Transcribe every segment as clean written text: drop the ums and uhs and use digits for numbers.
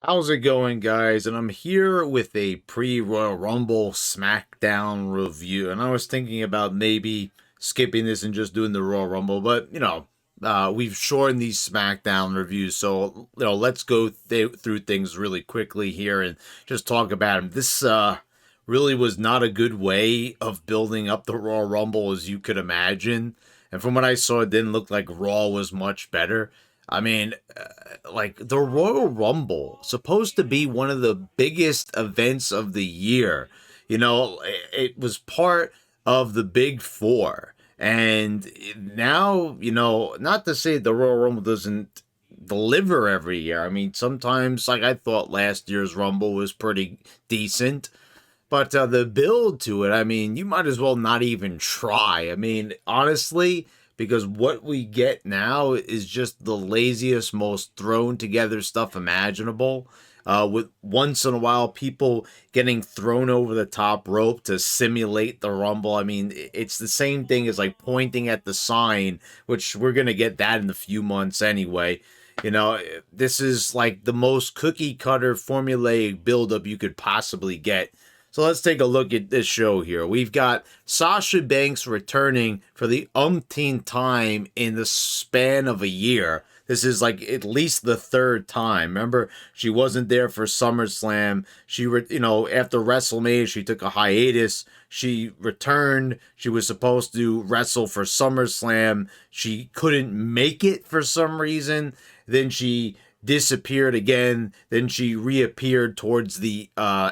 How's it going, guys? And I'm here with a pre-Royal Rumble Smackdown review. And I was thinking about maybe skipping this and just doing the Royal Rumble, but we've shortened these Smackdown reviews, so let's go through things really quickly here and just talk about them. This really was not a good way of building up the Royal Rumble as you could imagine. And from what I saw, it didn't look like Raw was much better. I mean, like the Royal Rumble, supposed to be one of the biggest events of the year. It was part of the Big Four. And now, not to say the Royal Rumble doesn't deliver every year. I mean, sometimes, like I thought last year's Rumble was pretty decent. But the build to it, I mean, you might as well not even try. I mean, honestly, because what we get now is just the laziest, most thrown together stuff imaginable. With once in a while people getting thrown over the top rope to simulate the Rumble. I mean, it's the same thing as like pointing at the sign, which we're going to get that in a few months anyway. This is like the most cookie cutter formulaic buildup you could possibly get. So let's take a look at this show here. We've got Sasha Banks returning for the umpteenth time in the span of a year. This is like at least the third time. Remember, she wasn't there for SummerSlam. After WrestleMania, she took a hiatus. She returned. She was supposed to wrestle for SummerSlam. She couldn't make it for some reason. Then she disappeared again. Then she reappeared towards the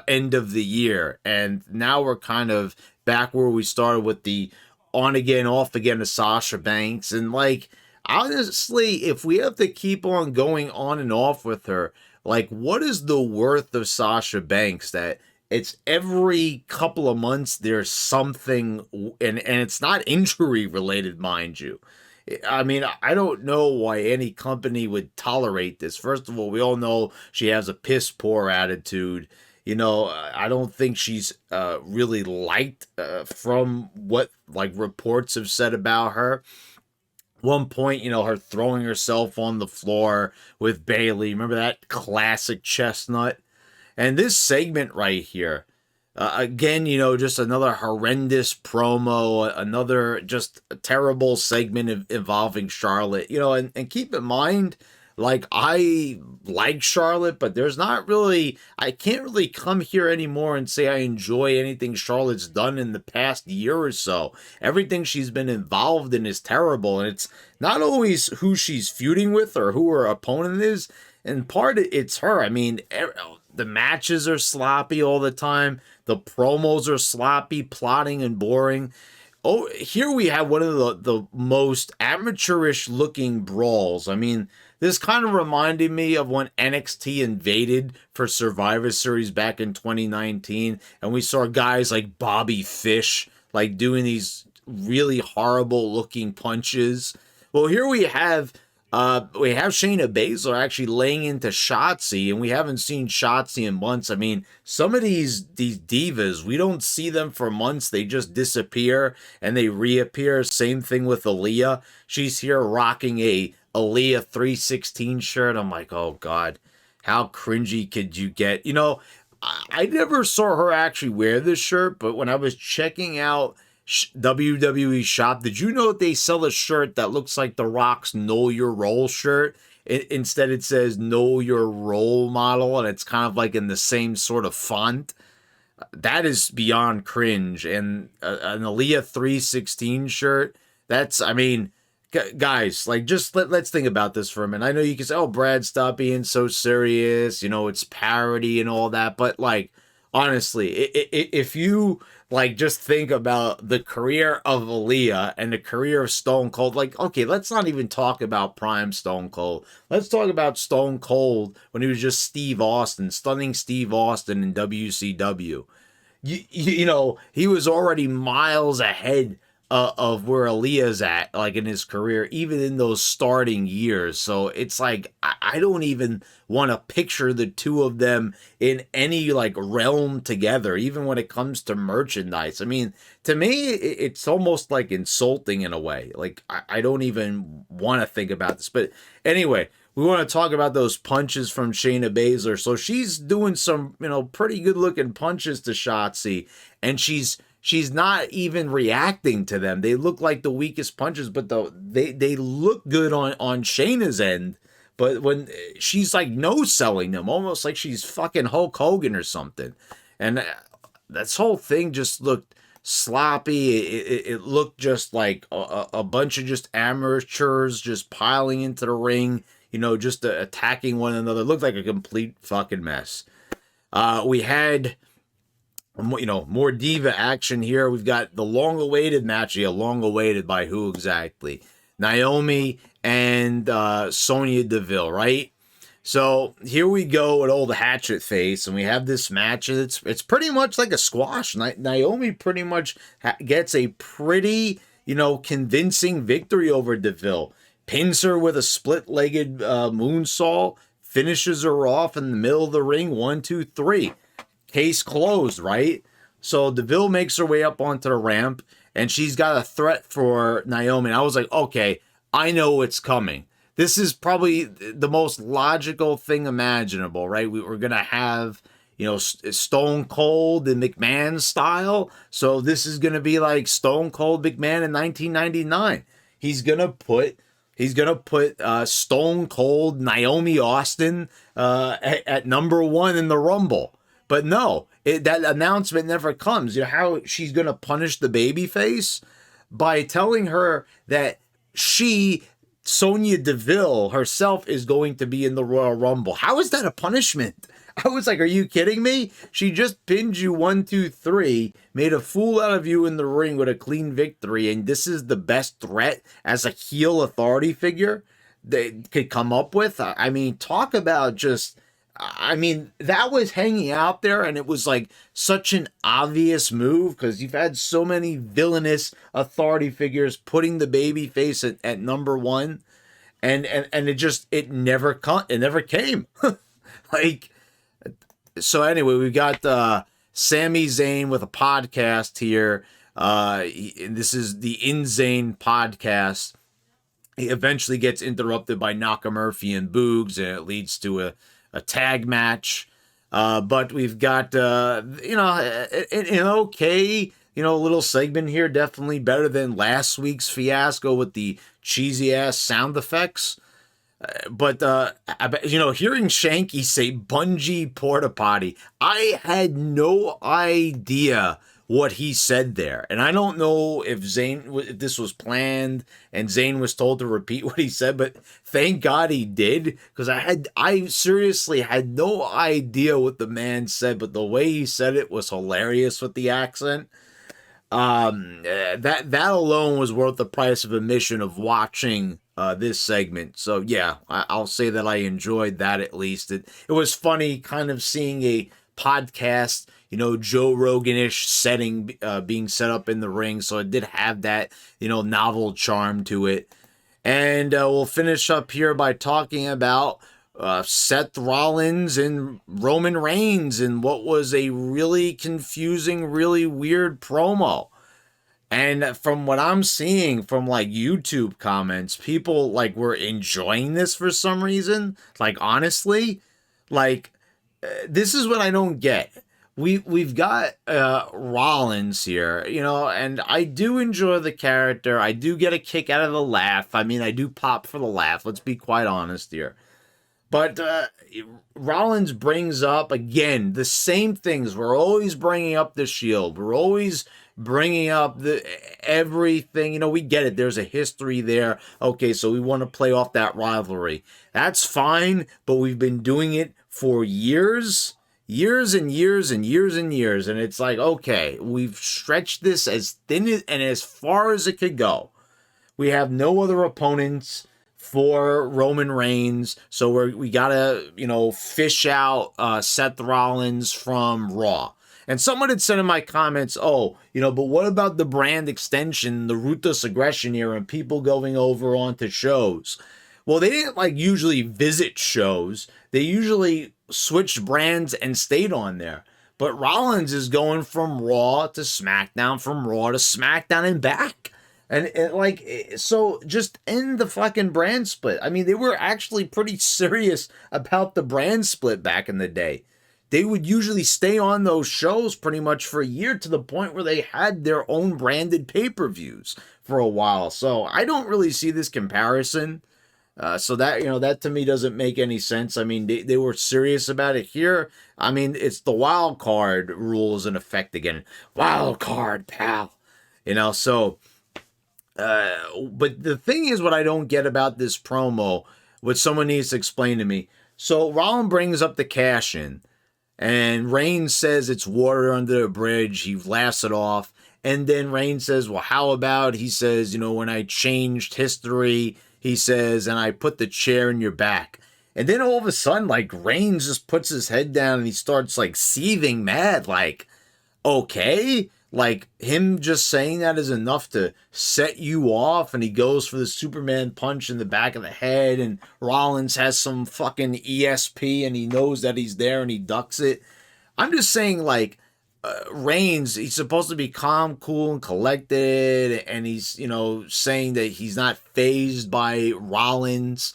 end of the year. And now we're kind of back where we started with the on again, off again of Sasha Banks. And like, honestly, if we have to keep on going on and off with her, like, what is the worth of Sasha Banks that it's every couple of months there's something, and it's not injury related, mind you. I mean, I don't know why any company would tolerate this. First of all, we all know she has a piss poor attitude. I don't think she's really liked from what like reports have said about her. One point, her throwing herself on the floor with Bailey. Remember that classic chestnut? And this segment right here, again, just another horrendous promo, another just terrible segment involving Charlotte. And keep in mind, like, I like Charlotte, but I can't really come here anymore and say I enjoy anything Charlotte's done in the past year or so. Everything she's been involved in is terrible, and it's not always who she's feuding with or who her opponent is. And part of it's her. I mean, the matches are sloppy all the time. The promos are sloppy, plotting, and boring. Oh, here we have one of the most amateurish looking brawls. I mean, this kind of reminded me of when NXT invaded for Survivor Series back in 2019, and we saw guys like Bobby Fish like doing these really horrible looking punches. Well, here we have Shayna Baszler actually laying into Shotzi, and we haven't seen Shotzi in months. I mean, some of these divas, we don't see them for months. They just disappear and they reappear. Same thing with Aaliyah. She's here rocking a Aaliyah 316 shirt. I'm like, oh God, how cringy could you get? I never saw her actually wear this shirt, but when I was checking out WWE shop, did you know that they sell a shirt that looks like The Rock's Know Your Role shirt? Instead, it says Know Your Role Model, and it's kind of like in the same sort of font. That is beyond cringe. And an Aaliyah 316 shirt, I mean, guys, like, just let's think about this for a minute. I know you can say, oh, Brad, stop being so serious. It's parody and all that. But, like, honestly, if you like just think about the career of Aaliyah and the career of Stone Cold, like, okay, let's not even talk about prime Stone Cold. Let's talk about Stone Cold when he was just Steve Austin, stunning Steve Austin in WCW. He was already miles ahead of where Aaliyah's at, like in his career, even in those starting years. So it's like, I don't even want to picture the two of them in any like realm together, even when it comes to merchandise. I mean, to me, it's almost like insulting in a way. Like, I don't even want to think about this. But anyway, we want to talk about those punches from Shayna Baszler. So she's doing some, pretty good looking punches to Shotzi, and she's not even reacting to them. They look like the weakest punches, but they look good on Shayna's end. But when she's like no-selling them, almost like she's fucking Hulk Hogan or something. And this whole thing just looked sloppy. It looked just like a bunch of just amateurs just piling into the ring, just attacking one another. It looked like a complete fucking mess. We had, more diva action here. We've got the long-awaited match here. Long-awaited by who exactly? Naomi and Sonya Deville, right? So here we go with old Hatchet Face, and we have this match, and it's pretty much like a squash. Naomi pretty much gets a pretty, convincing victory over Deville. Pins her with a split-legged moonsault, finishes her off in the middle of the ring, 1, 2, 3. Case closed, right? So Deville makes her way up onto the ramp, and she's got a threat for Naomi. And I was like, okay, I know it's coming. This is probably the most logical thing imaginable, right? We're going to have, Stone Cold and McMahon style. So this is going to be like Stone Cold McMahon in 1999. He's going to put Stone Cold Naomi Austin at number 1 in the Rumble. But no, that announcement never comes. How she's going to punish the babyface? By telling her that Sonya Deville herself is going to be in the Royal Rumble. How is that a punishment? I was like, are you kidding me? She just pinned you 1, 2, 3, made a fool out of you in the ring with a clean victory, and this is the best threat as a heel authority figure they could come up with? I mean, talk about just... that was hanging out there, and it was like such an obvious move because you've had so many villainous authority figures putting the baby face at number 1, and it never came. So anyway, we got Sami Zayn with a podcast here. This is the Insane podcast. He eventually gets interrupted by Nakamurphy and Boogs, and it leads to a tag match. But we've got, an okay, little segment here. Definitely better than last week's fiasco with the cheesy ass sound effects. But hearing Shanky say bungee porta potty, I had no idea what he said there. And I don't know if this was planned and Zayn was told to repeat what he said, but thank God he did, because I seriously had no idea what the man said, but the way he said it was hilarious with the accent. That alone was worth the price of admission of watching this segment. So yeah, I'll say that I enjoyed that at least. It was funny kind of seeing a podcast, Joe Rogan-ish setting being set up in the ring. So it did have that, novel charm to it. And we'll finish up here by talking about Seth Rollins and Roman Reigns and what was a really confusing, really weird promo. And from what I'm seeing from YouTube comments, people were enjoying this for some reason. Honestly, this is what I don't get. We've got Rollins here, and I do enjoy the character. I do get a kick out of the laugh. I mean, I do pop for the laugh. Let's be quite honest here. But Rollins brings up, again, the same things. We're always bringing up the Shield. We're always bringing up everything. We get it. There's a history there. Okay, so we want to play off that rivalry. That's fine, but we've been doing it for years and years and years and years. And it's like, okay, we've stretched this as thin and as far as it could go. We have no other opponents for Roman Reigns, so we gotta, fish out Seth Rollins from Raw. And someone had said in my comments, but what about the brand extension, the Ruthless Aggression era, and people going over onto shows? Well, they didn't usually visit shows. They usually switched brands and stayed on there. But Rollins is going from Raw to SmackDown, from Raw to SmackDown and back. And like, so just end the fucking brand split. I mean, they were actually pretty serious about the brand split back in the day. They would usually stay on those shows pretty much for a year, to the point where they had their own branded pay-per-views for a while. So I don't really see this comparison. So that, that to me doesn't make any sense. I mean, they were serious about it here. I mean, it's the wild card rules in effect again. Wild card, pal. So, but the thing is, what I don't get about this promo, what someone needs to explain to me. So Rollins brings up the cash in, and Reigns says it's water under the bridge. He laughs it off. And then Reigns says, well, how about, he says, when I changed history, he says, and I put the chair in your back. And then all of a sudden, like, Reigns just puts his head down and he starts, like, seething mad. Like, okay? Like, him just saying that is enough to set you off, and he goes for the Superman punch in the back of the head, and Rollins has some fucking ESP, and he knows that he's there, and he ducks it. I'm just saying, like, Reigns, he's supposed to be calm, cool, and collected, and he's, saying that he's not fazed by Rollins.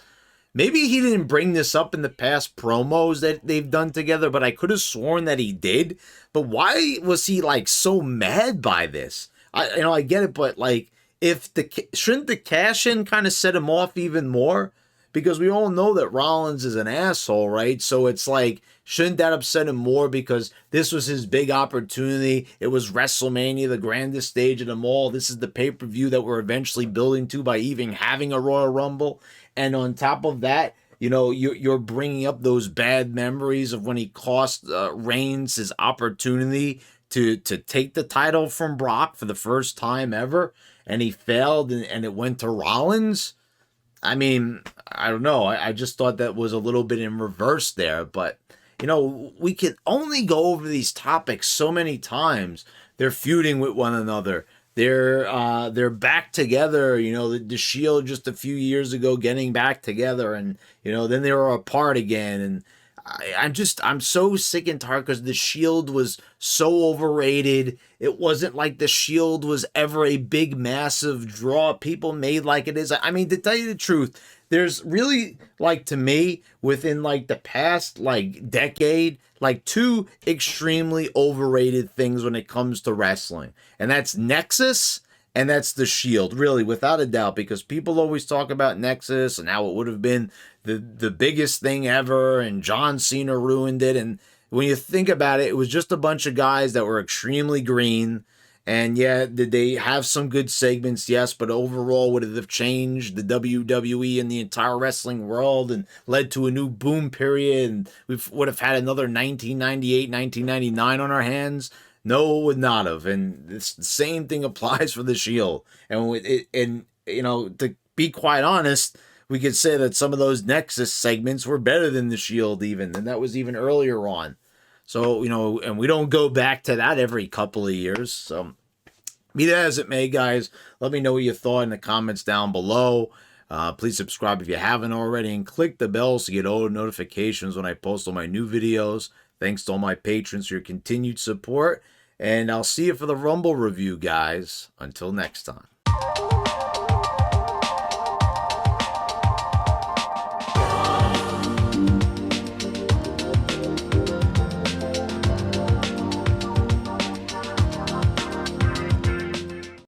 Maybe he didn't bring this up in the past promos that they've done together, but I could have sworn that he did. But why was he, like, so mad by this? I get it, but, like, shouldn't the cash-in kind of set him off even more? Because we all know that Rollins is an asshole, right? So it's like, shouldn't that upset him more, because this was his big opportunity? It was WrestleMania, the grandest stage of them all. This is the pay-per-view that we're eventually building to by even having a Royal Rumble. And on top of that, you're bringing up those bad memories of when he cost Reigns his opportunity to take the title from Brock for the first time ever, and he failed, and it went to Rollins. I mean, I don't know. I just thought that was a little bit in reverse there. But, we can only go over these topics so many times. They're feuding with one another. They're back together. The Shield just a few years ago getting back together. And, then they were apart again. And I'm so sick and tired, because the Shield was so overrated. It wasn't like the Shield was ever a big, massive draw people made like it is. I mean, to tell you the truth, there's really, like, to me, within, like, the past, like, decade, like, two extremely overrated things when it comes to wrestling. And that's Nexus, and that's the Shield, really, without a doubt, because people always talk about Nexus and how it would have been the biggest thing ever, and John Cena ruined it. And when you think about it, it was just a bunch of guys that were extremely green. And yeah, did they have some good segments? Yes, but overall, would it have changed the WWE and the entire wrestling world and led to a new boom period? And we would have had another 1998, 1999 on our hands? No, it would not have. And the same thing applies for the Shield. And to be quite honest, we could say that some of those Nexus segments were better than the Shield even, and that was even earlier on. So, and we don't go back to that every couple of years. So, be that as it may, guys, let me know what you thought in the comments down below. Please subscribe if you haven't already, and click the bell so you get all notifications when I post all my new videos. Thanks to all my patrons for your continued support, and I'll see you for the Rumble review, guys. Until next time.